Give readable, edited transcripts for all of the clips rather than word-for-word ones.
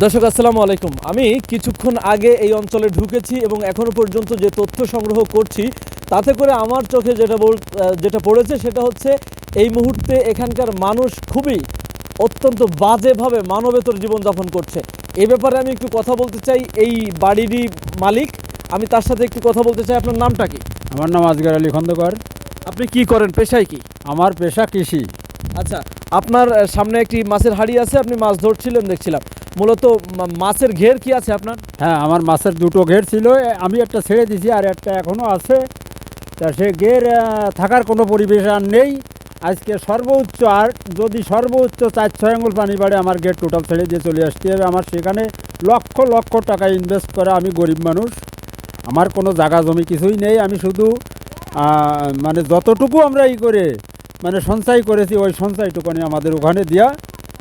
দর্শক আসসালামু আলাইকুম। আমি কিছুক্ষণ আগে এই অঞ্চলে ঢুকেছি এবং এখনো পর্যন্ত যে তথ্য সংগ্রহ করছি তাতে করে আমার চোখে যেটা পড়েছে সেটা হচ্ছে এই মুহূর্তে এখানকার মানুষ খুবই অত্যন্ত বাজেভাবে মানবেতর জীবনযাপন করছে। এই ব্যাপারে আমি একটু কথা বলতে চাই এই বাড়িরই মালিক, আমি তার সাথে একটু কথা বলতে চাই। আপনার নামটা কি? আমার নাম আজগর আলী খন্দকার। আপনি কি করেন, পেশায় কি? আমার পেশা কৃষি। আচ্ছা, আপনার সামনে একটি মাছের হাঁড়ি আছে, আপনি মাছ ধরছিলেন দেখছিলাম। মূলত মাছের ঘের কি আছে আপনার? হ্যাঁ, আমার মাছের দুটো ঘের ছিল, আমি একটা ছেড়ে দিছি আর একটা এখনও আছে। তা সে ঘের থাকার কোনো পরিবেশ আর নেই। আজকে সর্বোচ্চ, আর যদি সর্বোচ্চ 4-6 আঙুল পানি বাড়ে আমার ঘের টোটাল ছেড়ে দিয়ে চলে আসতে হবে। আমার সেখানে লক্ষ লক্ষ টাকা ইনভেস্ট করা, আমি গরিব মানুষ, আমার কোনো জায়গা জমি কিছুই নেই। আমি শুধু মানে যতটুকু আমরা করে মানে সঞ্চয় করেছি ওই সঞ্চয়টুকুনি আমাদের ওখানে দেওয়া।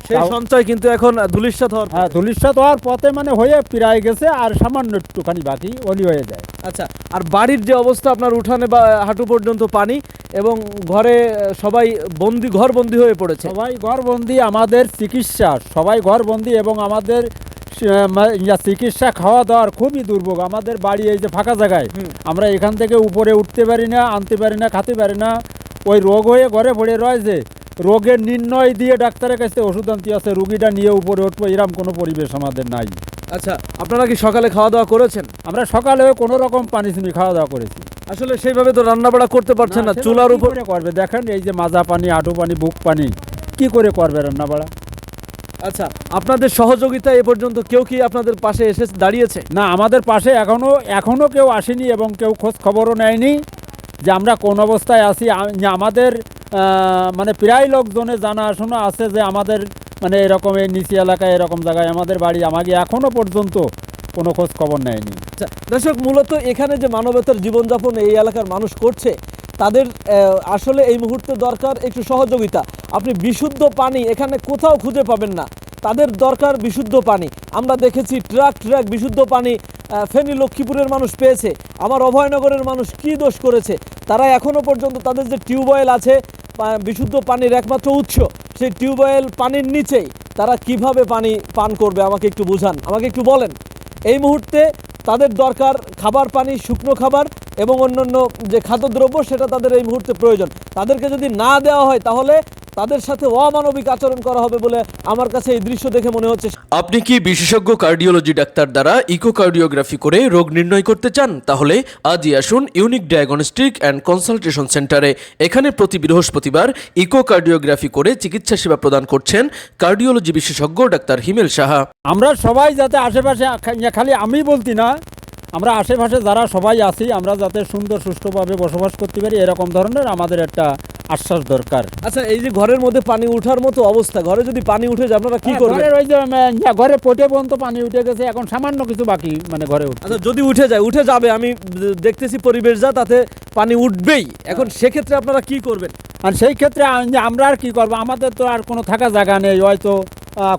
সেই সঞ্চয় কিন্তু এখন ধূলিসাৎ হওয়ার হ্যাঁ, ধূলিসাৎ হওয়ার পথে মানে হয়ে প্রায় গেছে, আর সামান্য একটুখানি বাকি ওলি হয়ে যায়। আচ্ছা, আর বাড়ির যে অবস্থা, আপনার উঠানে বা হাঁটু পর্যন্ত পানি এবং ঘরে সবাই ঘরবন্দি হয়ে পড়েছে। সবাই ঘরবন্দি, আমাদের চিকিৎসা সবাই ঘরবন্দি এবং আমাদের চিকিৎসা খাওয়া দাওয়ার খুবই দুর্ভোগ। আমাদের বাড়ি এই যে ফাঁকা জায়গায়, আমরা এখান থেকে উপরে উঠতে পারি না, আনতে পারি না, খেতে পারি না। ওই রোগ হয়ে ঘরে পড়ে রয়েছে, রোগের নির্ণয় দিয়ে ডাক্তারের কাছে ওষুধ আনতে আছে, রুগীটা নিয়ে উপরে উঠবো, এরকম কোনো পরিবেশ আমাদের নাই। আচ্ছা, আপনারা কি সকালে খাওয়া দাওয়া করেছেন? আমরা সকালে কোনো রকম পানি চিনি খাওয়া দাওয়া করেছি। আসলে সেইভাবে তো রান্না বাড়া করতে পারছেন না, চুলার উপর করবে। দেখেন এই যে মাজা পানি, হাঁটু পানি, বুক পানি, কি করে করবে রান্না বাড়া? আচ্ছা, আপনাদের সহযোগিতা এ পর্যন্ত কেউ কি আপনাদের পাশে এসে দাঁড়িয়েছে? না, আমাদের পাশে এখনো কেউ আসেনি এবং কেউ খোঁজ খবরও নেয়নি যে আমরা কোন অবস্থায় আছি। আমাদের মানে প্রায় লোকজনে জানাশোনা আছে যে আমাদের মানে এরকম এই নিচি এলাকায় এরকম জায়গায় আমাদের বাড়ি, আমাকে এখনো পর্যন্ত কোনো খোঁজ খবর নেয়নি। আচ্ছা দর্শক, মূলত এখানে যে মানবতার জীবনযাপন এই এলাকার মানুষ করছে, তাদের আসলে এই মুহূর্তে দরকার একটু সহযোগিতা। আপনি বিশুদ্ধ পানি এখানে কোথাও খুঁজে পাবেন না, তাদের দরকার বিশুদ্ধ পানি। আমরা দেখেছি ট্রাক বিশুদ্ধ পানি ফেনী লক্ষ্মীপুরের মানুষ পেয়েছে। আমার অভয়নগরের মানুষ কি দোষ করেছে? তারা এখনও পর্যন্ত তাদের যে টিউবওয়েল আছে, বিশুদ্ধ পানির একমাত্র উৎস, সেই টিউবওয়েল পানির নিচেই তারা কিভাবে পানি পান করবে? আমাকে একটু বুঝান, আমাকে একটু বলেন। এই মুহূর্তে তাদের দরকার খাবার পানি, শুকনো খাবার এবং অন্যান্য যে খাদ্যদ্রব্য, সেটা তাদের এই মুহূর্তে প্রয়োজন। তাদেরকে যদি না দেওয়া হয় তাহলে তাদের সাথে অমানবিক আচরণ করা হবে বলে আমার কাছে এই দৃশ্য দেখে মনে হচ্ছে। আপনি কি বিশেষজ্ঞ কার্ডিওলজি ডাক্তার দ্বারা ইকোকার্ডিওগ্রাফি করে রোগ নির্ণয় করতে চান? তাহলে আজই আসুন ইউনিক ডায়াগনস্টিক অ্যান্ড কনসালটেশন সেন্টারে। এখানে প্রতি বৃহস্পতিবার ইকোকার্ডিওগ্রাফি করে চিকিৎসা সেবা প্রদান করছেন কার্ডিওলজি বিশেষজ্ঞ ডাক্তার হিমেল সাহা। আমরা সবাই যাতে আশেপাশে, খালি আমি বলতি না, আমরা আশেপাশে যারা সবাই আছি, আমরা যাতে সুন্দর সুষ্ঠুভাবে বসবাস করতে পারি, এরকম ধরনের আমাদের একটা আশ্বাস দরকার। আচ্ছা, এই যে ঘরের মধ্যে পানি উঠার মতো অবস্থা, ঘরে যদি পানি উঠে যায় আপনারা কি করবেন? ওই যে ঘরে পটে পর্যন্ত পানি উঠে গেছে, এখন সামান্য কিছু বাকি মানে ঘরে উঠে। আচ্ছা, যদি উঠে যাবে, আমি দেখতেছি পরিবেশ যা, তাতে পানি উঠবেই। এখন সেক্ষেত্রে আপনারা কি করবেন? আর সেই ক্ষেত্রে আমরা আর কি করবো? আমাদের তো আর কোনো থাকা জায়গা নেই, হয়তো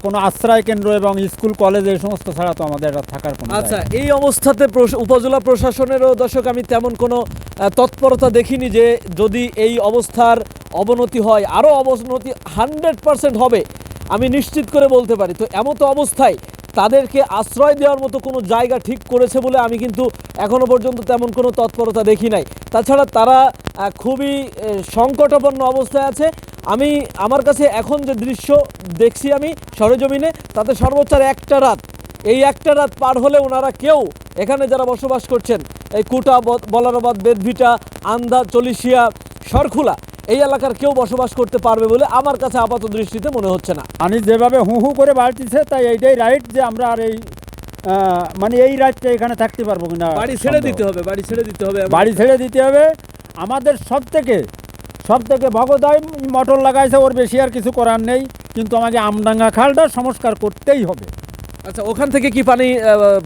কোনো আশ্রয় কেন্দ্র এবং স্কুল কলেজ এই সমস্ত ছাড়া তো আমাদের থাকার কোনো। আচ্ছা, এই অবস্থাতে উপজেলা প্রশাসনেরও দর্শক আমি তেমন কোনো তৎপরতা দেখিনি যে যদি এই অবস্থার অবনতি হয়, আরও অবনতি 100% হবে আমি নিশ্চিত করে বলতে পারি। তো এমতো অবস্থায় তাদেরকে আশ্রয় দেওয়ার মতো কোনো জায়গা ঠিক করেছে বলে আমি কিন্তু এখনো পর্যন্ত তেমন কোনো তৎপরতা দেখি নাই। তাছাড়া তারা খুবই সংকটাপন্ন অবস্থায় আছে। আমার কাছে এখন যে দৃশ্য দেখছি আমি সরেজমিনে, তাতে সর্বোচ্চ এই একটা রাত পার হলে ওনারা কেউ এখানে যারা বসবাস করছেন, এই কুটা, বলারাবাদ, বেদভিটা, আন্দা, চলিশিয়া, সরখুলা, এই এলাকার কেউ বসবাস করতে পারবে বলে আমার কাছে আপাত দৃষ্টিতে মনে হচ্ছে না। আমি যেভাবে হু হু করে বাড়তিছে, তাই এইটাই রাইট যে আমরা আর এই মানে এই রাতটা এখানে থাকতে পারবো কিনা। বাড়ি ছেড়ে দিতে হবে। আমাদের সব থেকে ভগদয় মোটর লাগাইছে, ওর বেশি আর কিছু করার নেই, কিন্তু আমাকে আমডাঙ্গা খালটা সংস্কার করতেই হবে। আচ্ছা, ওখান থেকে কি পানি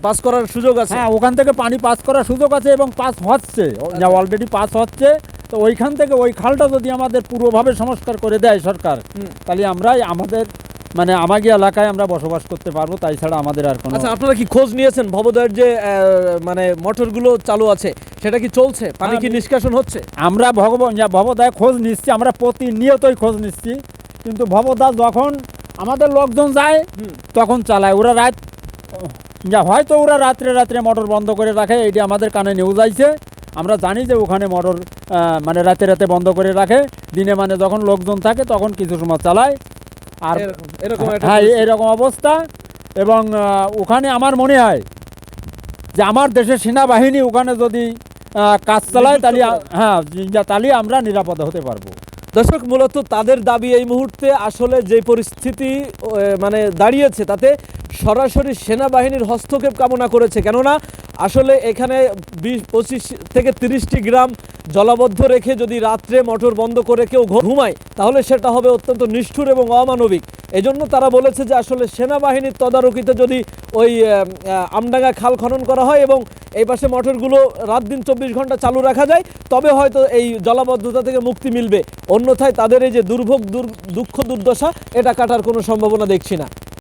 পাস করার সুযোগ আছে? হ্যাঁ, ওখান থেকে পানি পাস করার সুযোগ আছে এবং পাস হচ্ছে, অলরেডি পাস হচ্ছে। তো ওইখান থেকে ওই খালটা যদি আমাদের পুরোভাবে সংস্কার করে দেয় সরকার, তাহলে আমরাই আমাদের মানে আমাকে এলাকায় আমরা বসবাস করতে পারবো, তাই ছাড়া আমাদের আর কোনো। আচ্ছা, আপনারা কি খোঁজ নিয়েছেন ভবদয়ের যে মানে মোটরগুলো চালু আছে সেটা কি চলছে? পানি কি নিষ্কাশন হচ্ছে? আমরা ভবদয় খোঁজ নিচ্ছি, আমরা প্রতিনিয়তই খোঁজ নিচ্ছি, কিন্তু ভবদা যখন আমাদের লোকজন যায় তখন চালায়, ওরা রাত যা হয়তো ওরা রাত্রে রাত্রে মোটর বন্ধ করে রাখে, এইটা আমাদের কানে নিউজ আইছে। আমরা জানি যে ওখানে মোটর মানে রাতে রাতে বন্ধ করে রাখে, দিনে মানে যখন লোকজন থাকে তখন কিছু সময় চালায়। আর এরকম একটা হ্যাঁ, পরিস্থিতি। এরকম অবস্থা। এবং ওখানে আমার মনে হয় যে আমার দেশের সেনাবাহিনী ওখানে যদি কাজ চালায় নিযুক্ত তাহলে করে। হ্যাঁ, তাহলে আমরা নিরাপদে হতে পারবো। দর্শক, মূলত তাদের দাবি এই মুহূর্তে আসলে যে পরিস্থিতি মানে দাঁড়িয়েছে তাতে সরাসরি সেনাবাহিনীর হস্তক্ষেপ কামনা করেছে। কেননা আসলে এখানে 20-25 থেকে 30টি গ্রাম জলাবদ্ধ রেখে যদি রাত্রে মোটর বন্ধ করে কেউ ঘুমায় তাহলে সেটা হবে অত্যন্ত নিষ্ঠুর এবং অমানবিক। এজন্য তারা বলেছে যে আসলে সেনাবাহিনীর তদারকিতে যদি ওই আমডাঙ্গা খাল খনন করা হয় এবং এই পাশে মোটরগুলো রাত দিন 24 ঘন্টা চালু রাখা যায় তবে হয়তো এই জলাবদ্ধতা থেকে মুক্তি মিলবে। অন্যথায় তাদের এই যে দুর্ভোগ দুঃখ দুর্দশা এটা কাটার কোনো সম্ভাবনা দেখছি না।